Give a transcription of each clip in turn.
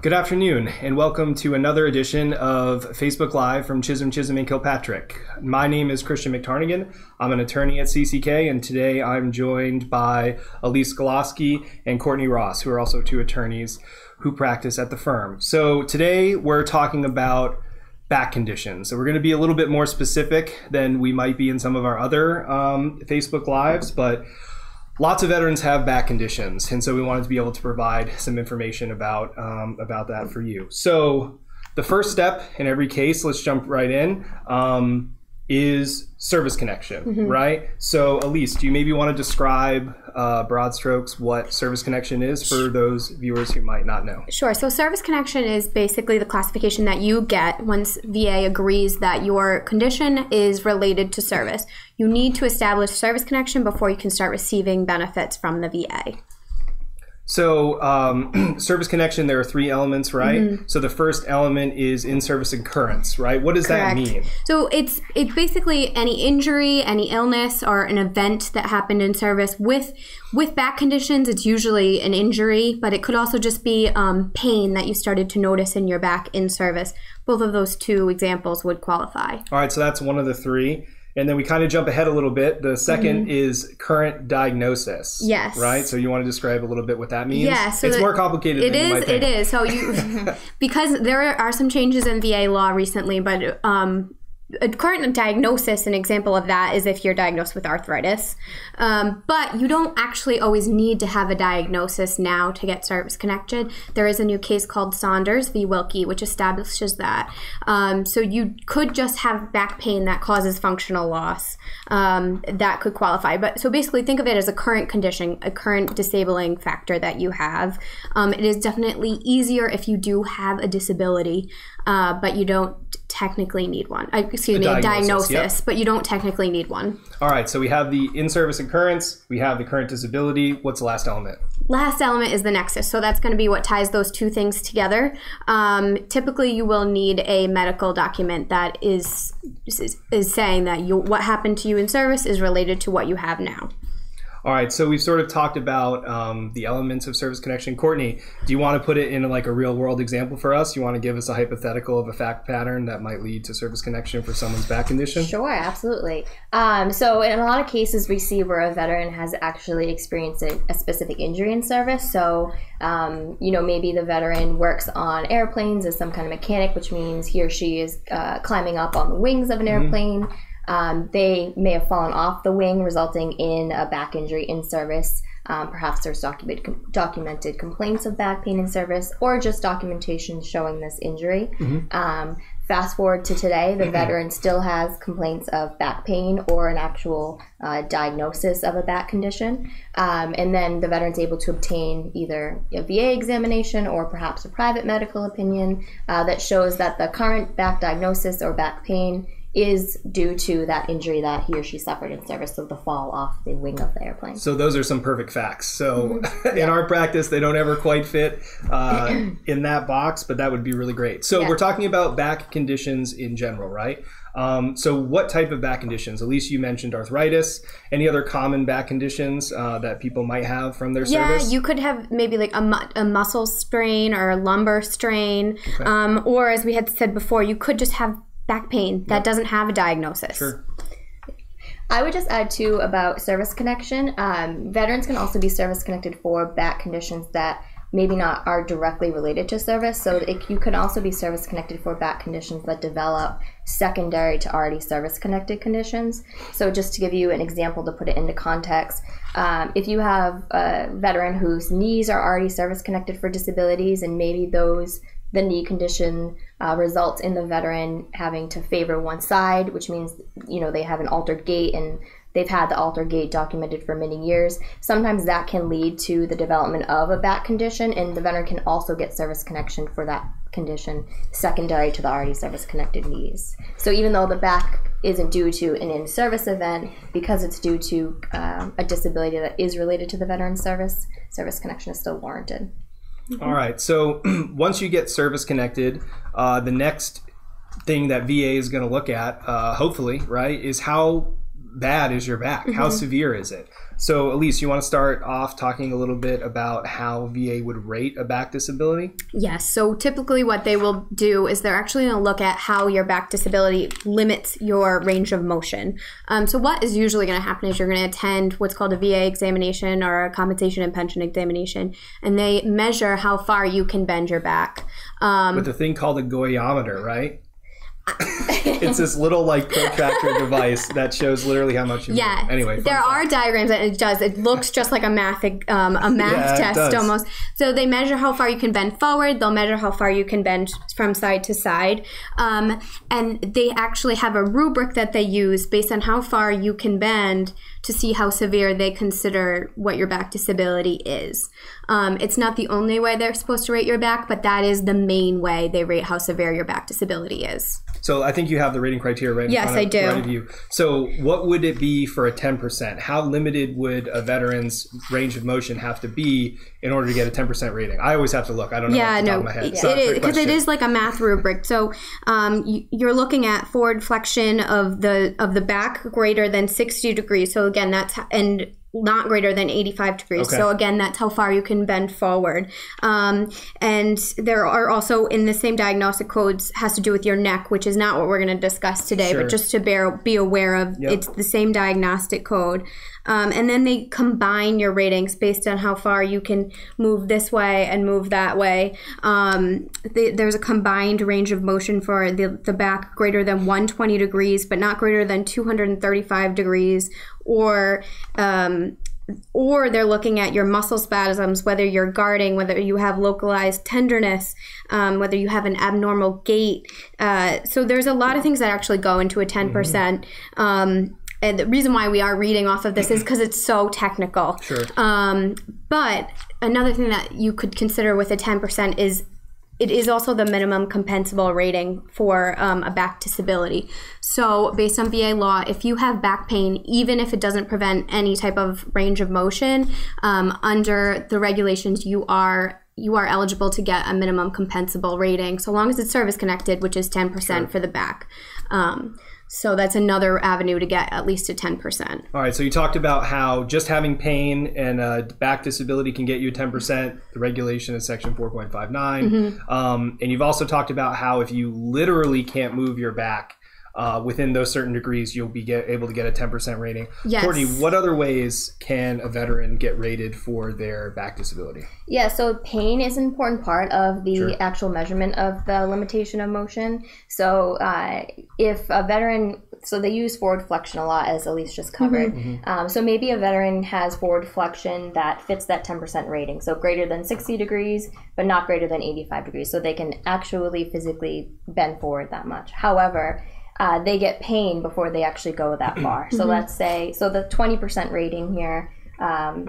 Good afternoon, and welcome to another edition of Facebook Live from Chisholm & Kilpatrick. My name is Christian McTarnigan. I'm an attorney at CCK, and today I'm joined by Elise Goloski and Courtney Ross, who are also two attorneys who practice at the firm. So today we're talking about back conditions. So we're going to be a little bit more specific than we might be in some of our other Facebook Lives, but lots of veterans have back conditions, and so we wanted to be able to provide some information about that for you. So the first step in every case, let's jump right in, is service connection, right? So Elise, do you maybe want to describe broad strokes what service connection is for those viewers who might not know? Sure. So service connection is basically the classification that you get once VA agrees that your condition is related to service. You need to establish service connection before you can start receiving benefits from the VA. So service connection, there are three elements, right? So the first element is in-service occurrence, right? What does that mean? So it's basically any injury, any illness, or an event that happened in service. With back conditions, it's usually an injury, but it could also just be pain that you started to notice in your back in service. Both of those two examples would qualify. All right, so that's one of the three. And then we kind of jump ahead a little bit. The second is current diagnosis. Yes. Right? So you want to describe a little bit what that means? Yeah. So it's more complicated than you might think. It is. So because there are some changes in VA law recently, but a current diagnosis, an example of that is if you're diagnosed with arthritis. But you don't actually always need to have a diagnosis now to get service connected. There is a new case called Saunders v. Wilkie, which establishes that. So you could just have back pain that causes functional loss. That could qualify. But so basically think of it as a current condition, a current disabling factor that you have. It is definitely easier if you do have a disability, but you don't technically need one. A diagnosis, but you don't technically need one. All right, so we have the in-service occurrence, we have the current disability. What's the last element? Last element is the nexus. So that's going to be what ties those two things together. Typically, you will need a medical document that is saying that what happened to you in service is related to what you have now. All right, so we've sort of talked about the elements of service connection. Courtney, do you want to put it in like a real world example for us? You want to give us a hypothetical of a fact pattern that might lead to service connection for someone's back condition? Sure, absolutely. So in a lot of cases we see where a veteran has actually experienced a specific injury in service. So, maybe the veteran works on airplanes as some kind of mechanic, which means he or she is climbing up on the wings of an airplane. They may have fallen off the wing, resulting in a back injury in service. Perhaps there's documented complaints of back pain in service, or just documentation showing this injury. Fast forward to today, the veteran still has complaints of back pain or an actual diagnosis of a back condition. And then the veteran's able to obtain either a VA examination or perhaps a private medical opinion that shows that the current back diagnosis or back pain is due to that injury that he or she suffered in service, so the fall off the wing of the airplane. So those are some perfect facts. So in our practice, they don't ever quite fit in that box, but that would be really great. So we're talking about back conditions in general, right? So what type of back conditions? Elise, you mentioned arthritis. Any other common back conditions that people might have from their service? Yeah, you could have maybe like a muscle strain or a lumbar strain. Or as we had said before, you could just have back pain that doesn't have a diagnosis. Sure. I would just add too about service connection. Veterans can also be service connected for back conditions that maybe not are directly related to service. So you can also be service connected for back conditions that develop secondary to already service connected conditions. So just to give you an example to put it into context, if you have a veteran whose knees are already service connected for disabilities, and maybe the knee condition results in the veteran having to favor one side, which means, they have an altered gait and they've had the altered gait documented for many years. Sometimes that can lead to the development of a back condition, and the veteran can also get service connection for that condition secondary to the already service-connected knees. So even though the back isn't due to an in-service event, because it's due to a disability that is related to the veteran's service connection is still warranted. All right, so once you get service connected, the next thing that VA is going to look at, hopefully, right, is how bad is your back? How severe is it? So, Elise, you want to start off talking a little bit about how VA would rate a back disability? Yes. So typically what they will do is they're actually going to look at how your back disability limits your range of motion. So what is usually going to happen is you're going to attend what's called a VA examination or a compensation and pension examination, and they measure how far you can bend your back. With a thing called a goyometer, right? It's this little like protractor device that shows literally how much you move. Anyway, there are diagrams that it looks just like a math test almost. So they measure how far you can bend forward. They'll measure how far you can bend from side to side, and they actually have a rubric that they use based on how far you can bend to see how severe they consider what your back disability is. It's not the only way they're supposed to rate your back, but that is the main way they rate how severe your back disability is. So I think you have the rating criteria right in front of, I do. Right of you. So what would it be for a 10%? How limited would a veteran's range of motion have to be in order to get a 10% rating? I always have to look. I don't know off the top of my head. It is, because it is like a math rubric. So you're looking at forward flexion of the back greater than 60 degrees. So again, that's and not greater than 85 degrees. Okay. So again, that's how far you can bend forward. And there are also, in the same diagnostic codes, has to do with your neck, which is not what we're going to discuss today, but just to be aware of, it's the same diagnostic code. And then they combine your ratings based on how far you can move this way and move that way. There's a combined range of motion for the back greater than 120 degrees, but not greater than 235 degrees, or they're looking at your muscle spasms, whether you're guarding, whether you have localized tenderness, whether you have an abnormal gait. So there's a lot of things that actually go into a 10%. And the reason why we are reading off of this is because it's so technical. Sure. But another thing that you could consider with a 10% is it is also the minimum compensable rating for a back disability. So based on VA law, if you have back pain, even if it doesn't prevent any type of range of motion, under the regulations, you are eligible to get a minimum compensable rating, so long as it's service-connected, which is 10% for the back. So that's another avenue to get at least a 10%. All right, so you talked about how just having pain and a back disability can get you 10%. The regulation is section 4.59. And you've also talked about how if you literally can't move your back within those certain degrees, you'll be able to get a 10% rating. Yes. Courtney, what other ways can a veteran get rated for their back disability? Yeah, so pain is an important part of the actual measurement of the limitation of motion. So if a veteran, so they use forward flexion a lot, as Elise just covered. So maybe a veteran has forward flexion that fits that 10% rating, so greater than 60 degrees, but not greater than 85 degrees. So they can actually physically bend forward that much. However, they get pain before they actually go that far. So let's say, so the 20% rating here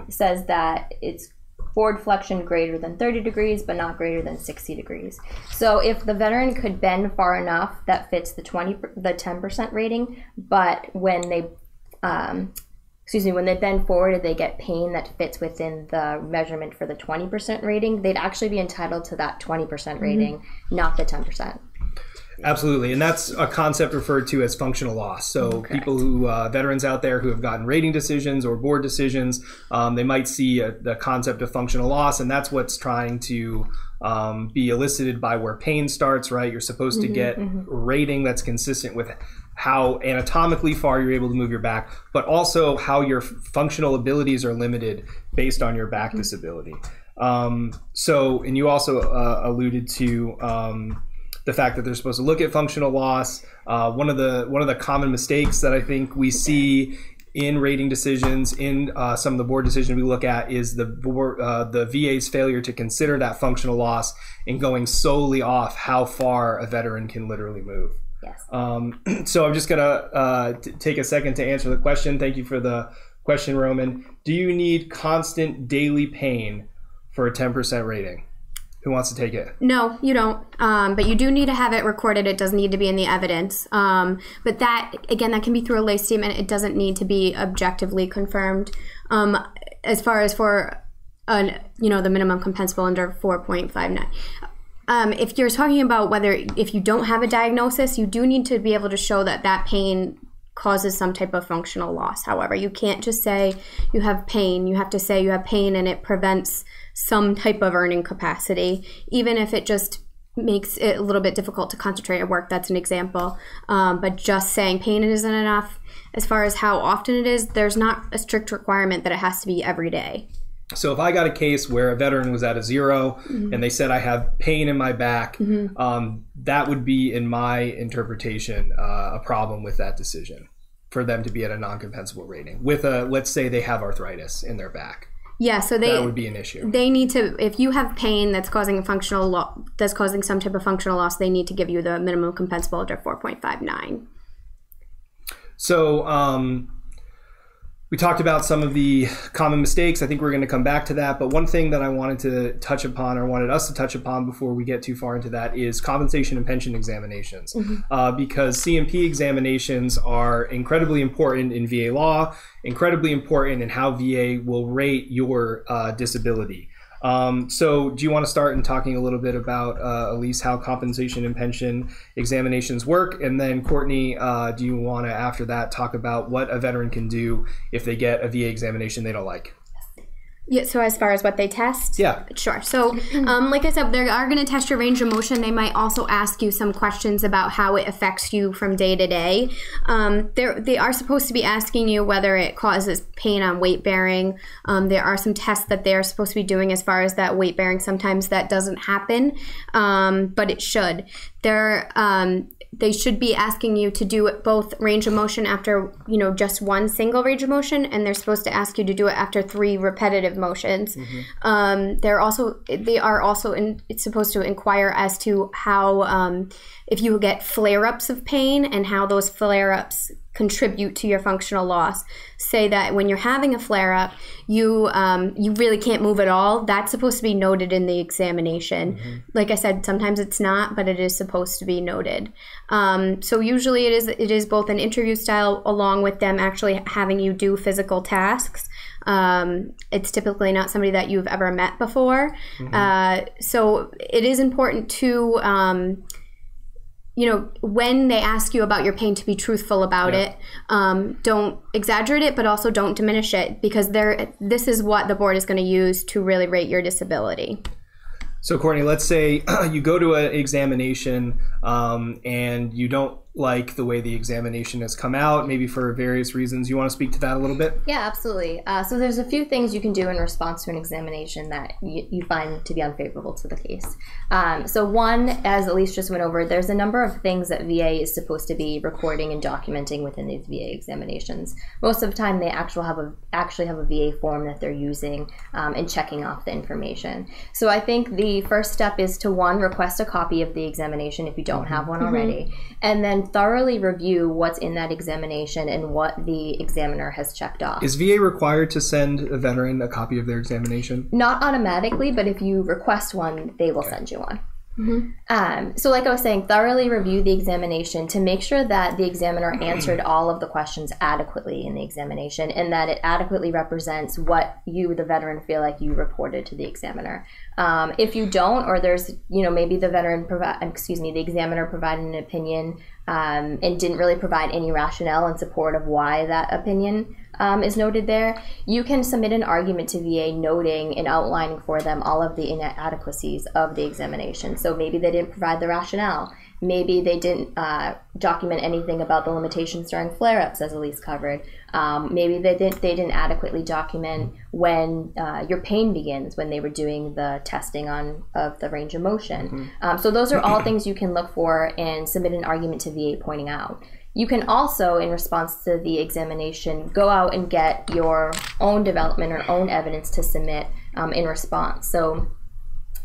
says that it's forward flexion greater than 30 degrees, but not greater than 60 degrees. So if the veteran could bend far enough, that fits the 10% rating, but when they when they bend forward and they get pain that fits within the measurement for the 20% rating, they'd actually be entitled to that 20% rating, not the 10%. Absolutely, and that's a concept referred to as functional loss. So people who, veterans out there who have gotten rating decisions or board decisions, they might see the concept of functional loss, and that's what's trying to be elicited by where pain starts, right? You're supposed to get a rating that's consistent with how anatomically far you're able to move your back, but also how your functional abilities are limited based on your back disability. And you also alluded to the fact that they're supposed to look at functional loss. One of the common mistakes that I think we see in rating decisions, in some of the board decisions we look at, is the VA's failure to consider that functional loss and going solely off how far a veteran can literally move. Yes. So I'm just gonna take a second to answer the question. Thank you for the question, Roman. Do you need constant daily pain for a 10% rating? Who wants to take it? No, you don't. But you do need to have it recorded. It does need to be in the evidence. But that, again, that can be through a lay statement. It doesn't need to be objectively confirmed. As far as for, the minimum compensable under 4.59. If you're talking about if you don't have a diagnosis, you do need to be able to show that pain causes some type of functional loss. However, you can't just say you have pain. You have to say you have pain and it prevents some type of earning capacity, even if it just makes it a little bit difficult to concentrate at work. That's an example. But just saying pain isn't enough. As far as how often it is, there's not a strict requirement that it has to be every day. So if I got a case where a veteran was at a 0 and they said I have pain in my back, that would be, in my interpretation, a problem with that decision for them to be at a non-compensable rating. With let's say they have arthritis in their back. Yeah, so that would be an issue. They need to, if you have pain that's causing that's causing some type of functional loss, they need to give you the minimum compensable under 4.59. So we talked about some of the common mistakes. I think we're going to come back to that. But one thing that I wanted to touch upon, or wanted us to touch upon before we get too far into that, is compensation and pension examinations. Because C&P examinations are incredibly important in VA law, incredibly important in how VA will rate your disability. So do you want to start in talking a little bit about, Elise, how compensation and pension examinations work? And then Courtney, do you want to, after that, talk about what a veteran can do if they get a VA examination they don't like? Yeah, so as far as what they test? Yeah. Sure. So like I said, they are going to test your range of motion. They might also ask you some questions about how it affects you from day to day. They are supposed to be asking you whether it causes pain on weight bearing. There are some tests that they're supposed to be doing as far as that weight bearing. Sometimes that doesn't happen, but it should. They should be asking you to do it both range of motion after, just one single range of motion, and they're supposed to ask you to do it after 3 repetitive motions. They are also it's supposed to inquire as to how, if you get flare-ups of pain and how those flare-ups contribute to your functional loss. Say that when you're having a flare-up, you really can't move at all. That's supposed to be noted in the examination. Like I said, sometimes it's not, but it is supposed to be noted. So usually it is both an interview style along with them actually having you do physical tasks. It's typically not somebody that you've ever met before. So it is important to when they ask you about your pain, to be truthful about it. Don't exaggerate it, but also don't diminish it, because this is what the board is going to use to really rate your disability. So Courtney, let's say you go to an examination and you don't like the way the examination has come out, maybe for various reasons. You want to speak to that a little bit? Yeah, absolutely. So there's a few things you can do in response to an examination that you find to be unfavorable to the case. So one, as Elise just went over, there's a number of things that VA is supposed to be recording and documenting within these VA examinations. Most of the time, they actually have a VA form that they're using and checking off the information. So I think the first step is to, one, request a copy of the examination if you don't have one already, and then thoroughly review what's in that examination and what the examiner has checked off. Is VA required to send a veteran a copy of their examination? Not automatically, but if you request one, they will send you one. So like I was saying, thoroughly review the examination to make sure that the examiner answered all of the questions adequately in the examination and that it adequately represents what you, the veteran, feel like you reported to the examiner. If you don't, or there's, maybe the examiner provided an opinion and didn't really provide any rationale in support of why that opinion is noted there, you can submit an argument to VA noting and outlining for them all of the inadequacies of the examination. So maybe they didn't provide the rationale. Maybe they didn't document anything about the limitations during flare-ups, as Elise covered. Maybe they didn't adequately document when your pain begins, when they were doing the testing of the range of motion. So those are all things you can look for and submit an argument to VA pointing out. You can also, in response to the examination, go out and get your own development or own evidence to submit in response. So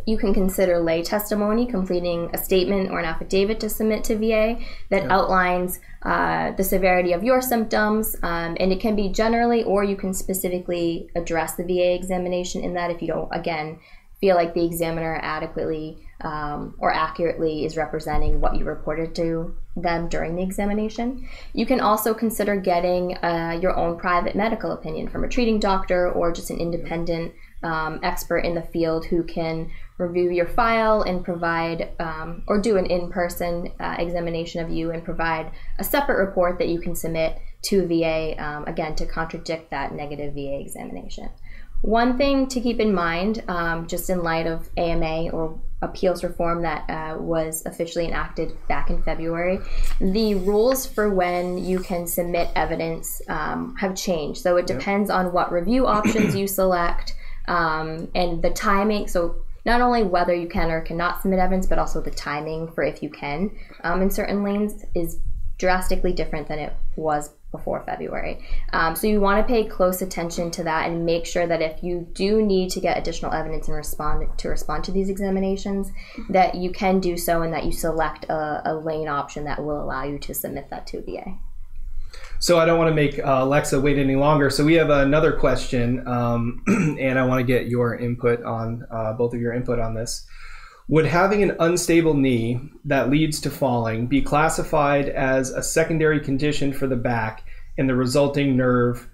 you can consider lay testimony, completing a statement or an affidavit to submit to VA that outlines the severity of your symptoms, and it can be generally, or you can specifically address the VA examination in that if you don't, again, feel like the examiner adequately or accurately is representing what you reported to them during the examination. You can also consider getting your own private medical opinion from a treating doctor or just an independent expert in the field who can review your file and provide or do an in-person examination of you and provide a separate report that you can submit to VA, again, to contradict that negative VA examination. One thing to keep in mind, just in light of AMA or appeals reform that was officially enacted back in February, the rules for when you can submit evidence have changed. So it depends on what review options you select and the timing. So not only whether you can or cannot submit evidence, but also the timing for if you can in certain lanes is drastically different than it was before February. So you want to pay close attention to that and make sure that if you do need to get additional evidence and respond to these examinations, that you can do so and that you select a lane option that will allow you to submit that to VA. So I don't want to make Alexa wait any longer. So we have another question, and I want to get your input on, both of your input on this. Would having an unstable knee that leads to falling be classified as a secondary condition for the back and the resulting nerve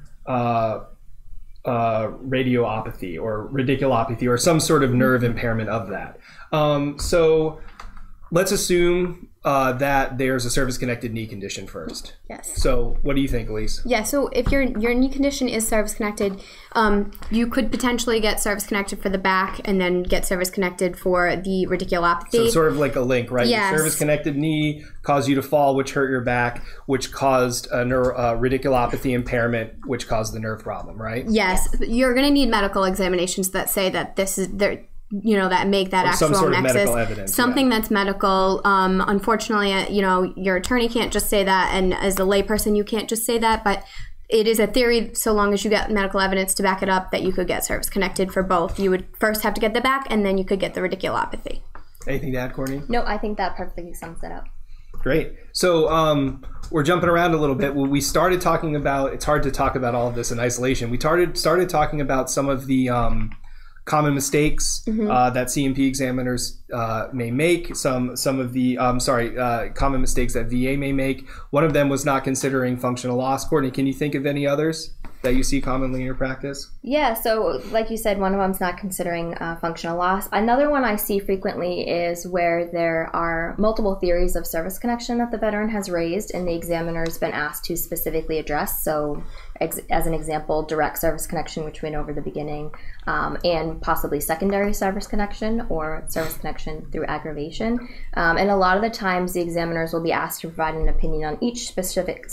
radiculopathy or radiculopathy or some sort of nerve impairment of that? So let's assume that there's a service-connected knee condition first. Yes. So what do you think, Elise? Yeah, so if your knee condition is service-connected, you could potentially get service-connected for the back and then get service-connected for the radiculopathy. So it's sort of like a link, right? Yes. The service-connected knee caused you to fall, which hurt your back, which caused a radiculopathy impairment, which caused the nerve problem, right? Yes. You're going to need medical examinations that say that this is... that make that or actual some sort nexus. Of medical evidence, something that's medical. Unfortunately, your attorney can't just say that, and as a layperson, you can't just say that. But it is a theory, so long as you get medical evidence to back it up, that you could get service connected for both. You would first have to get the back, and then you could get the radiculopathy. Anything to add, Courtney? No, I think that perfectly sums it up. Great. So we're jumping around a little bit. We started talking about, it's hard to talk about all of this in isolation. We started talking about some of the common mistakes that C&P examiners may make, some of the common mistakes that VA may make. One of them was not considering functional loss. Courtney, can you think of any others that you see commonly in your practice? Yeah, so like you said, one of them's not considering functional loss. Another one I see frequently is where there are multiple theories of service connection that the veteran has raised and the examiner's been asked to specifically address. So as an example, direct service connection, which we went over at the beginning, and possibly secondary service connection or service connection through aggravation. And a lot of the times the examiners will be asked to provide an opinion on each specific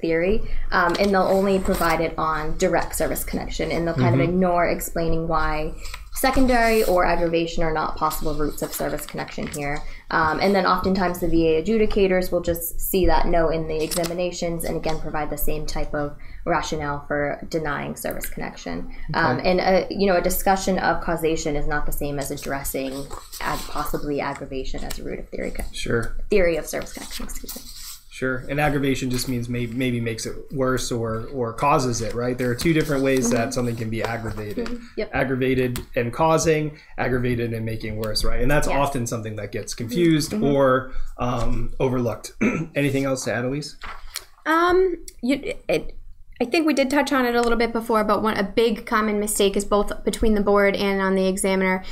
theory, and they'll only provide it on direct service connection, and they'll kind of ignore explaining why secondary or aggravation are not possible routes of service connection here. And then oftentimes the VA adjudicators will just see that note in the examinations and again provide the same type of rationale for denying service connection. And a discussion of causation is not the same as addressing possibly aggravation as a root of theory of service connection. Excuse me. Sure. And aggravation just means maybe makes it worse or causes it, right? There are two different ways that something can be aggravated. Yep. Aggravated and causing, aggravated and making worse, right? And that's often something that gets confused or overlooked. Anything else to add, Elise? I think we did touch on it a little bit before, but a big common mistake is both between the board and on the examiner,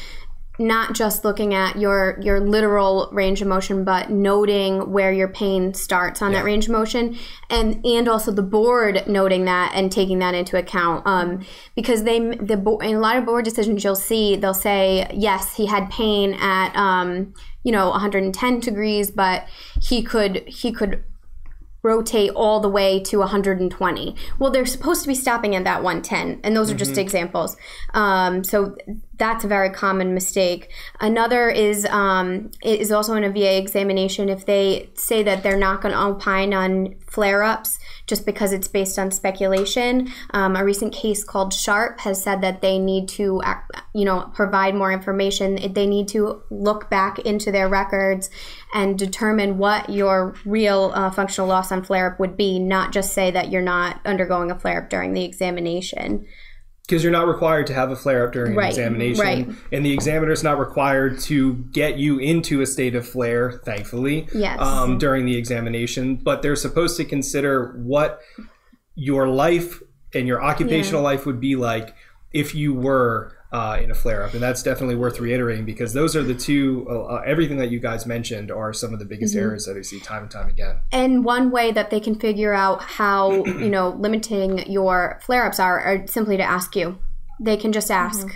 not just looking at your literal range of motion, but noting where your pain starts on that range of motion, and also the board noting that and taking that into account. Because in a lot of board decisions, they'll say, yes, he had pain at 110 degrees, but he could rotate all the way to 120. Well, they're supposed to be stopping at that 110, and those are just examples. So that's a very common mistake. Another is also in a VA examination, if they say that they're not going to opine on flare-ups just because it's based on speculation. A recent case called Sharp has said that they need to provide more information. They need to look back into their records and determine what your real functional loss on flare-up would be, not just say that you're not undergoing a flare-up during the examination. Because you're not required to have a flare-up during an examination. And the examiner's not required to get you into a state of flare, thankfully, during the examination. But they're supposed to consider what your life and your occupational life would be like if you were in a flare-up. And that's definitely worth reiterating, because those are the two, everything that you guys mentioned are some of the biggest errors that I see time and time again. And one way that they can figure out how, limiting your flare-ups are simply to ask you. They can just ask.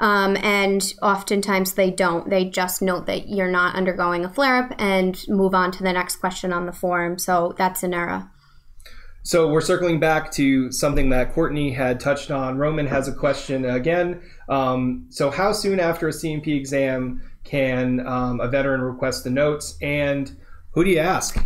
And oftentimes they don't. They just note that you're not undergoing a flare-up and move on to the next question on the form. So that's an error. So we're circling back to something that Courtney had touched on. Roman has a question again. So how soon after a C&P exam can a veteran request the notes, and who do you ask?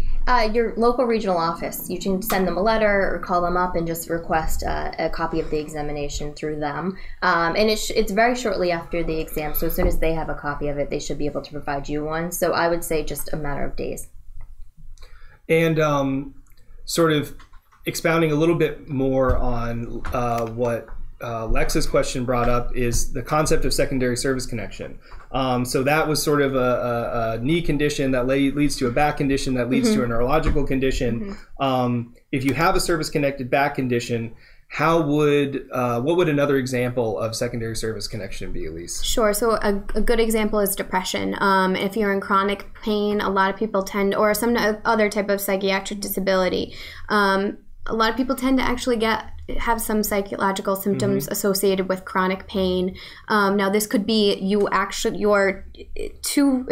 Your local regional office. You can send them a letter or call them up and just request a copy of the examination through them. And it's very shortly after the exam, so as soon as they have a copy of it, they should be able to provide you one. So I would say just a matter of days. And sort of expounding a little bit more on what Lex's question brought up is the concept of secondary service connection. So that was sort of a knee condition that leads to a back condition that leads to a neurological condition. If you have a service-connected back condition, what would another example of secondary service connection be, Elise? Sure. So a good example is depression. If you're in chronic pain, a lot of people tend, or some other type of psychiatric disability, a lot of people tend to actually have some psychological symptoms associated with chronic pain. Now, this could be it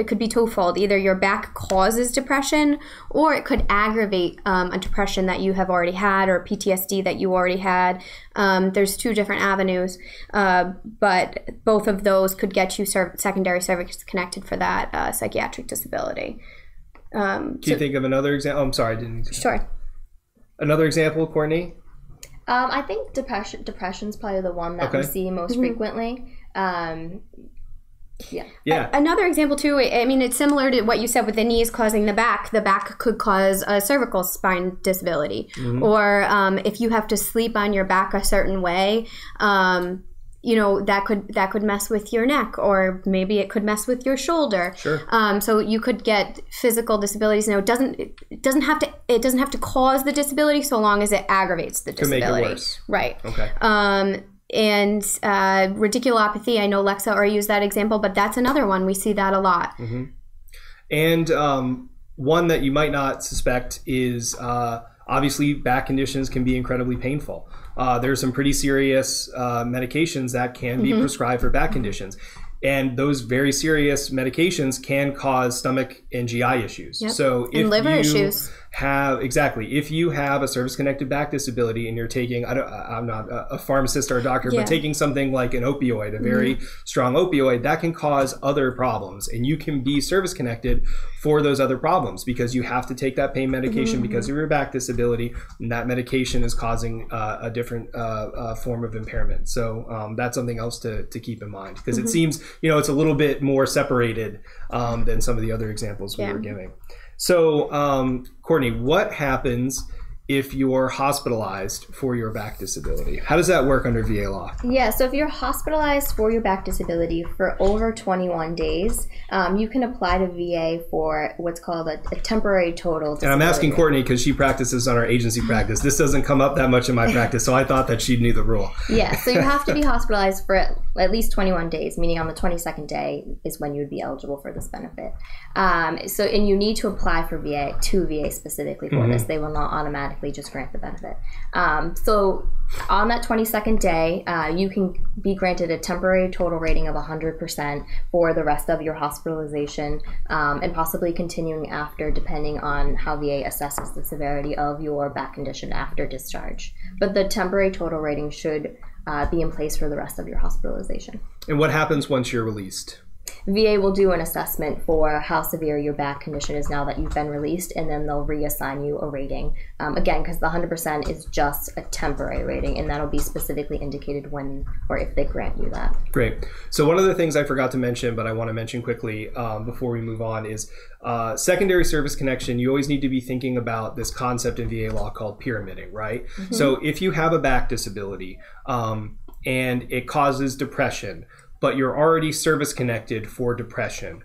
could be twofold. Either your back causes depression, or it could aggravate a depression that you have already had, or PTSD that you already had. There's two different avenues, but both of those could get you secondary service connected for that psychiatric disability. Can you think of another example? Oh, I'm sorry, I didn't. Sure. Another example, Courtney? I think depression's probably the one that we see most frequently. Yeah. Another example too, I mean, it's similar to what you said with the knees causing the back. The back could cause a cervical spine disability. Or if you have to sleep on your back a certain way, that could mess with your neck, or maybe it could mess with your shoulder. Sure. So you could get physical disabilities. It doesn't have to cause the disability, so long as it aggravates the disability. To make it worse. Right. Okay. And radiculopathy, I know Lexa already used that example, but that's another one. We see that a lot. And one that you might not suspect is obviously back conditions can be incredibly painful. There's some pretty serious medications that can be prescribed for back conditions. And those very serious medications can cause stomach and GI issues. Yep. So if and liver you issues. If you have a service-connected back disability and you're taking, I'm not a pharmacist or a doctor, but taking something like an opioid, a very strong opioid, that can cause other problems. And you can be service-connected for those other problems because you have to take that pain medication because of your back disability, and that medication is causing a different form of impairment. So that's something else to keep in mind, because it seems, it's a little bit more separated than some of the other examples we were giving. So, Courtney, what happens if you're hospitalized for your back disability? How does that work under VA law? Yeah, so if you're hospitalized for your back disability for over 21 days, you can apply to VA for what's called a temporary total disability. And I'm asking Courtney because she practices on our agency practice. This doesn't come up that much in my practice, so I thought that she knew the rule. Yeah, so you have to be hospitalized for at least 21 days, meaning on the 22nd day is when you would be eligible for this benefit. And you need to apply for VA, to VA specifically for this. They will not automatically just grant the benefit. So on that 22nd day, you can be granted a temporary total rating of 100% for the rest of your hospitalization, and possibly continuing after, depending on how VA assesses the severity of your back condition after discharge. But the temporary total rating should be in place for the rest of your hospitalization. And what happens once you're released? VA will do an assessment for how severe your back condition is now that you've been released, and then they'll reassign you a rating. Again, because the 100% is just a temporary rating, and that'll be specifically indicated when or if they grant you that. Great. So one of the things I forgot to mention, but I want to mention quickly before we move on, is secondary service connection. You always need to be thinking about this concept in VA law called pyramiding, right? So if you have a back disability and it causes depression, but you're already service connected for depression,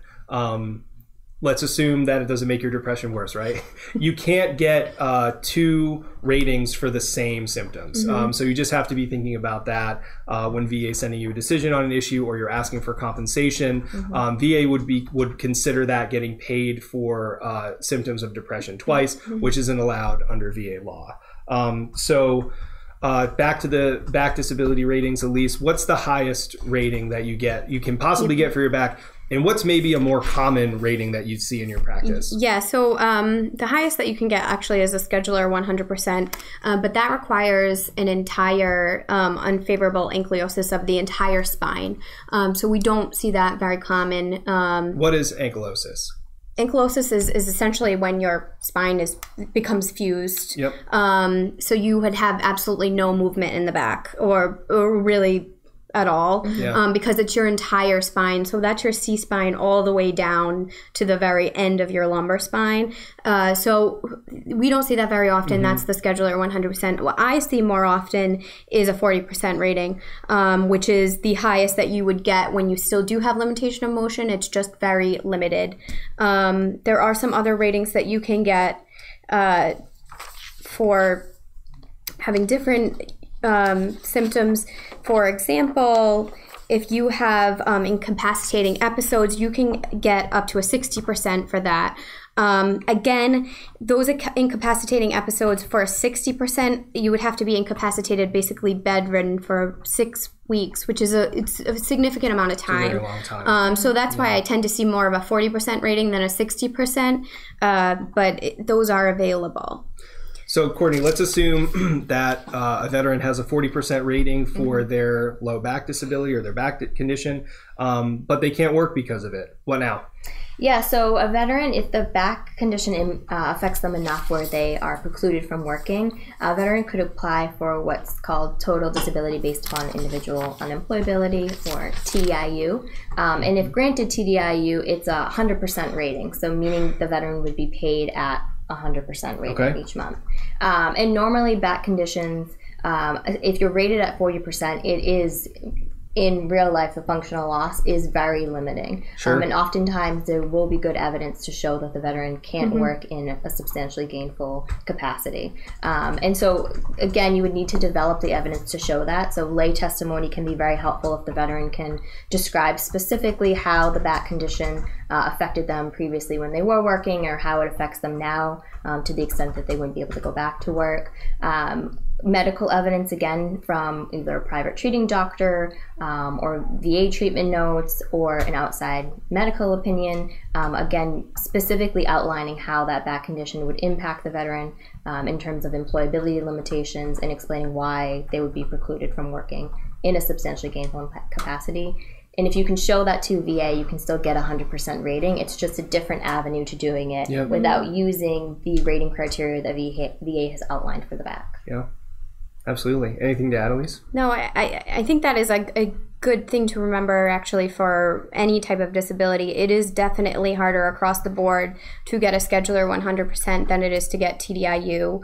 let's assume that it doesn't make your depression worse, right? You can't get 2 ratings for the same symptoms. So you just have to be thinking about that when VA is sending you a decision on an issue or you're asking for compensation. VA would consider that getting paid for symptoms of depression twice, which isn't allowed under VA law. Back to the back disability ratings, Elise, what's the highest rating that you can possibly get for your back? And what's maybe a more common rating that you see in your practice? Yeah, so the highest that you can get actually is a scheduler 100%, but that requires an entire unfavorable ankylosis of the entire spine. So we don't see that very common. What is ankylosis? Ankylosis is essentially when your spine becomes fused. Yep. So you would have absolutely no movement in the back or really at all, because it's your entire spine. So that's your C-spine all the way down to the very end of your lumbar spine. So we don't see that very often. That's the scheduler 100%. What I see more often is a 40% rating, which is the highest that you would get when you still do have limitation of motion. It's just very limited. There are some other ratings that you can get for having different symptoms. For example, if you have incapacitating episodes, you can get up to a 60% for that. Again, those incapacitating episodes, for a 60%, you would have to be incapacitated, basically bedridden for 6 weeks, which is a significant amount of time. It's a very long time. So that's why I tend to see more of a 40% rating than a 60%, but those are available. So, Courtney, let's assume that a veteran has a 40% rating for their low back disability or their back condition, but they can't work because of it. What now? Yeah, so a veteran, if the back condition affects them enough where they are precluded from working, a veteran could apply for what's called total disability based upon individual unemployability, or TDIU. And if granted TDIU, it's a 100% rating, so meaning the veteran would be paid at 100% rating each month. And normally back conditions, if you're rated at 40%, it is, in real life, the functional loss is very limiting. And oftentimes there will be good evidence to show that the veteran can't work in a substantially gainful capacity. And so, again, you would need to develop the evidence to show that. So lay testimony can be very helpful if the veteran can describe specifically how the back condition affected them previously when they were working, or how it affects them now, to the extent that they wouldn't be able to go back to work. Medical evidence, again, from either a private treating doctor or VA treatment notes or an outside medical opinion, again, specifically outlining how that back condition would impact the veteran in terms of employability limitations, and explaining why they would be precluded from working in a substantially gainful capacity. And if you can show that to VA, you can still get a 100% rating. It's just a different avenue to doing it without using the rating criteria that VA has outlined for the back. Yeah. Absolutely. Anything to add, Elise? No, I think that is a good thing to remember, actually, for any type of disability. It is definitely harder across the board to get a scheduler 100% than it is to get TDIU.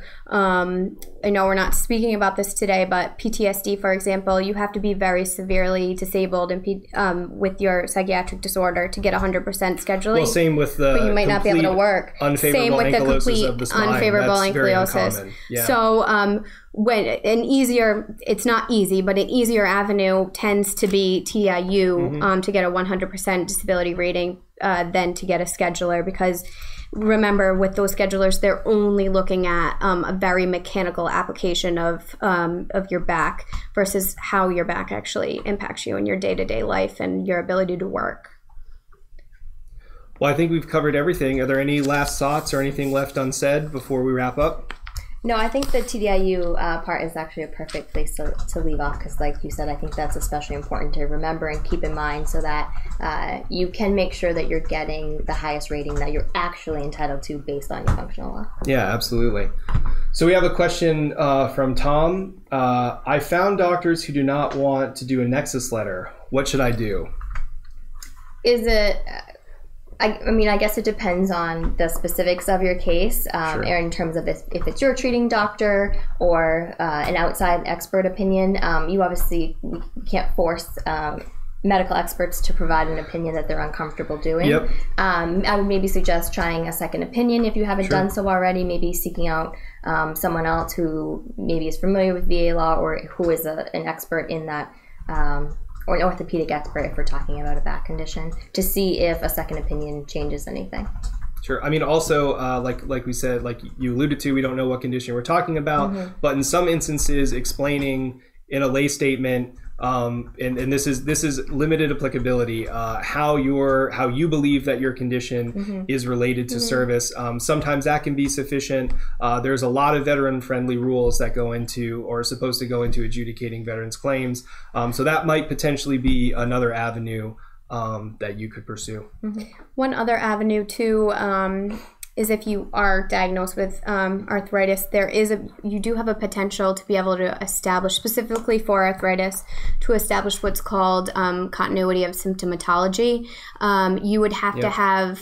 I know we're not speaking about this today, but PTSD, for example, you have to be very severely disabled and with your psychiatric disorder to get 100% scheduling. Well, same with the but you might not be able to work. Same with the complete of the spine. Unfavorable ankylosis. So it's not easy, but an easier avenue tends to be TDIU to get a 100% disability rating than to get a scheduler, because remember, with those schedulers, they're only looking at a very mechanical application of your back versus how your back actually impacts you in your day-to-day life and your ability to work. Well, I think we've covered everything. Are there any last thoughts or anything left unsaid before we wrap up? No, I think the TDIU part is actually a perfect place to leave off, because like you said, I think that's especially important to remember and keep in mind, so that you can make sure that you're getting the highest rating that you're actually entitled to based on your functional law. Yeah, absolutely. So we have a question from Tom. I found doctors who do not want to do a nexus letter. What should I do? Is it... I mean, I guess it depends on the specifics of your case, or in terms of if it's your treating doctor or an outside expert opinion. You obviously can't force medical experts to provide an opinion that they're uncomfortable doing. Yep. I would maybe suggest trying a second opinion if you haven't done so already, maybe seeking out someone else who maybe is familiar with VA law or who is an expert in that, or an orthopedic expert if we're talking about a back condition, to see if a second opinion changes anything. Sure. I mean, also, like we said, like you alluded to, we don't know what condition we're talking about, but in some instances, explaining in a lay statement, and this is limited applicability, how you believe that your condition is related to service. Sometimes that can be sufficient. There's a lot of veteran-friendly rules that go into, or are supposed to go into, adjudicating veterans' claims. So that might potentially be another avenue that you could pursue. One other avenue too is if you are diagnosed with arthritis, you do have a potential to be able to establish, specifically for arthritis, to establish what's called continuity of symptomatology. You would have to have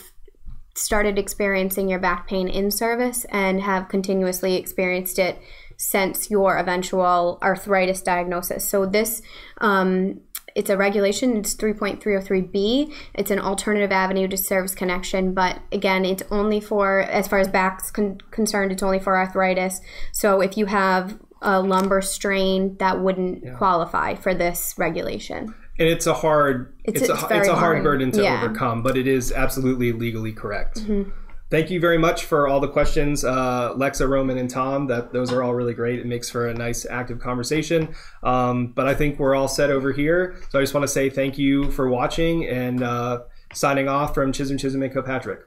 started experiencing your back pain in service and have continuously experienced it since your eventual arthritis diagnosis. So this it's a regulation. It's 3.303B. It's an alternative avenue to service connection, but again, it's only for, as far as back's concerned, it's only for arthritis. So if you have a lumbar strain, that wouldn't qualify for this regulation. And it's a hard burden to overcome, but it is absolutely legally correct. Thank you very much for all the questions, Lexa, Roman, and Tom. Those are all really great. It makes for a nice, active conversation. But I think we're all set over here. So I just want to say thank you for watching, and signing off from Chisholm, Chisholm & Kilpatrick.